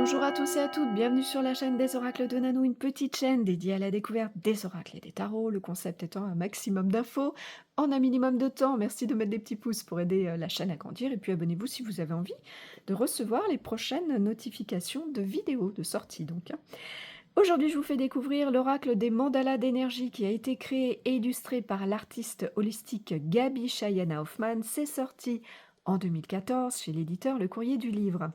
Bonjour à tous et à toutes, bienvenue sur la chaîne des oracles de Nanou, une petite chaîne dédiée à la découverte des oracles et des tarots, le concept étant un maximum d'infos en un minimum de temps. Merci de mettre des petits pouces pour aider la chaîne à grandir et puis abonnez-vous si vous avez envie de recevoir les prochaines notifications de vidéos de sortie donc. Aujourd'hui, je vous fais découvrir l'oracle des mandalas d'énergie qui a été créé et illustré par l'artiste holistique Gabi Chayana Hoffman. C'est sorti en 2014 chez l'éditeur Le Courrier du Livre.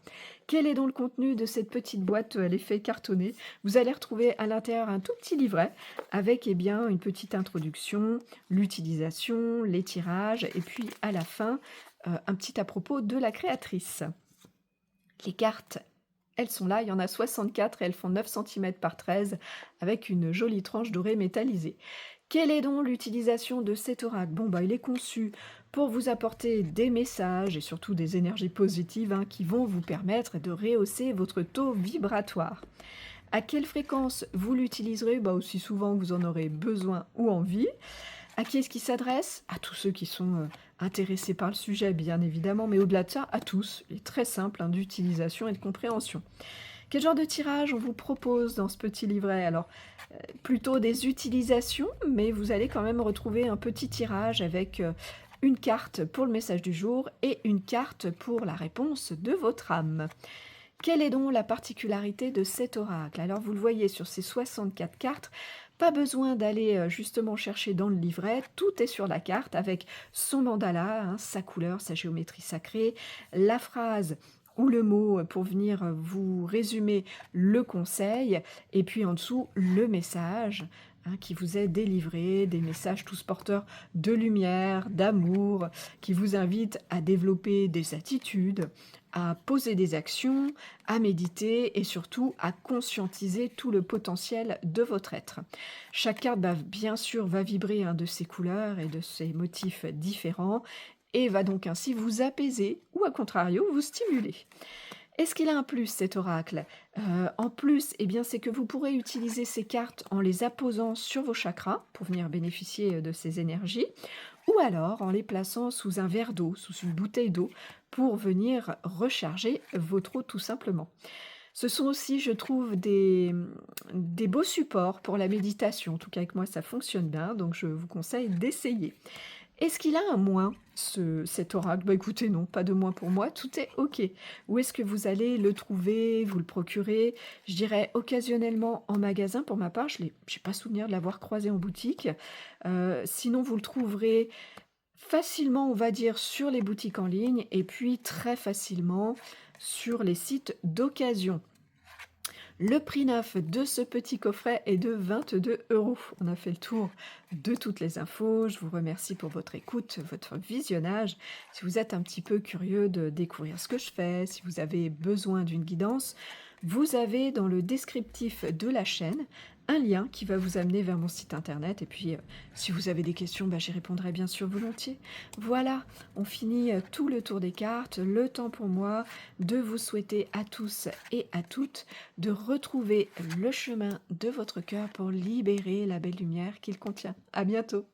Quel est donc le contenu de cette petite boîte à l'effet cartonné? Vous allez retrouver à l'intérieur un tout petit livret avec bien, une petite introduction, l'utilisation, les tirages et puis à la fin, un petit à propos de la créatrice. Les cartes, elles sont là, il y en a 64 et elles font 9 cm par 13 avec une jolie tranche dorée métallisée. Quelle est donc l'utilisation de cet oracle? Bon, il est conçu pour vous apporter des messages et surtout des énergies positives qui vont vous permettre de rehausser votre taux vibratoire. À quelle fréquence vous l'utiliserez? Aussi souvent que vous en aurez besoin ou envie. À qui est-ce qu'il s'adresse? À tous ceux qui sont intéressés par le sujet, bien évidemment, mais au-delà de ça, à tous. Il est très simple d'utilisation et de compréhension. Quel genre de tirage on vous propose dans ce petit livret? Alors, plutôt des utilisations, mais vous allez quand même retrouver un petit tirage avec une carte pour le message du jour et une carte pour la réponse de votre âme. Quelle est donc la particularité de cet oracle? Alors vous le voyez sur ces 64 cartes, pas besoin d'aller justement chercher dans le livret, tout est sur la carte avec son mandala, sa couleur, sa géométrie sacrée, la phrase ou le mot pour venir vous résumer le conseil, et puis en dessous le message qui vous est délivré, des messages tous porteurs de lumière, d'amour, qui vous invitent à développer des attitudes, à poser des actions, à méditer et surtout à conscientiser tout le potentiel de votre être. Chaque carte, bien sûr, va vibrer de ses couleurs et de ses motifs différents et va donc ainsi vous apaiser ou, à contrario, vous stimuler. Est-ce qu'il a un plus, cet oracle? En plus, c'est que vous pourrez utiliser ces cartes en les apposant sur vos chakras pour venir bénéficier de ces énergies, ou alors en les plaçant sous un verre d'eau, sous une bouteille d'eau, pour venir recharger votre eau tout simplement. Ce sont aussi, je trouve, des beaux supports pour la méditation. En tout cas, avec moi, ça fonctionne bien, donc je vous conseille d'essayer. Est-ce qu'il a un moins, cet oracle? Écoutez, non, pas de moins pour moi, tout est OK. Où est-ce que vous allez le trouver, vous le procurer? Je dirais occasionnellement en magasin pour ma part, j'ai pas souvenir de l'avoir croisé en boutique. Sinon vous le trouverez facilement, on va dire, sur les boutiques en ligne et puis très facilement sur les sites d'occasion. Le prix neuf de ce petit coffret est de 22 €. On a fait le tour de toutes les infos. Je vous remercie pour votre écoute, votre visionnage. Si vous êtes un petit peu curieux de découvrir ce que je fais, si vous avez besoin d'une guidance, vous avez dans le descriptif de la chaîne un lien qui va vous amener vers mon site internet. Et puis, si vous avez des questions, j'y répondrai bien sûr volontiers. Voilà, on finit tout le tour des cartes. Le temps pour moi de vous souhaiter à tous et à toutes de retrouver le chemin de votre cœur pour libérer la belle lumière qu'il contient. À bientôt!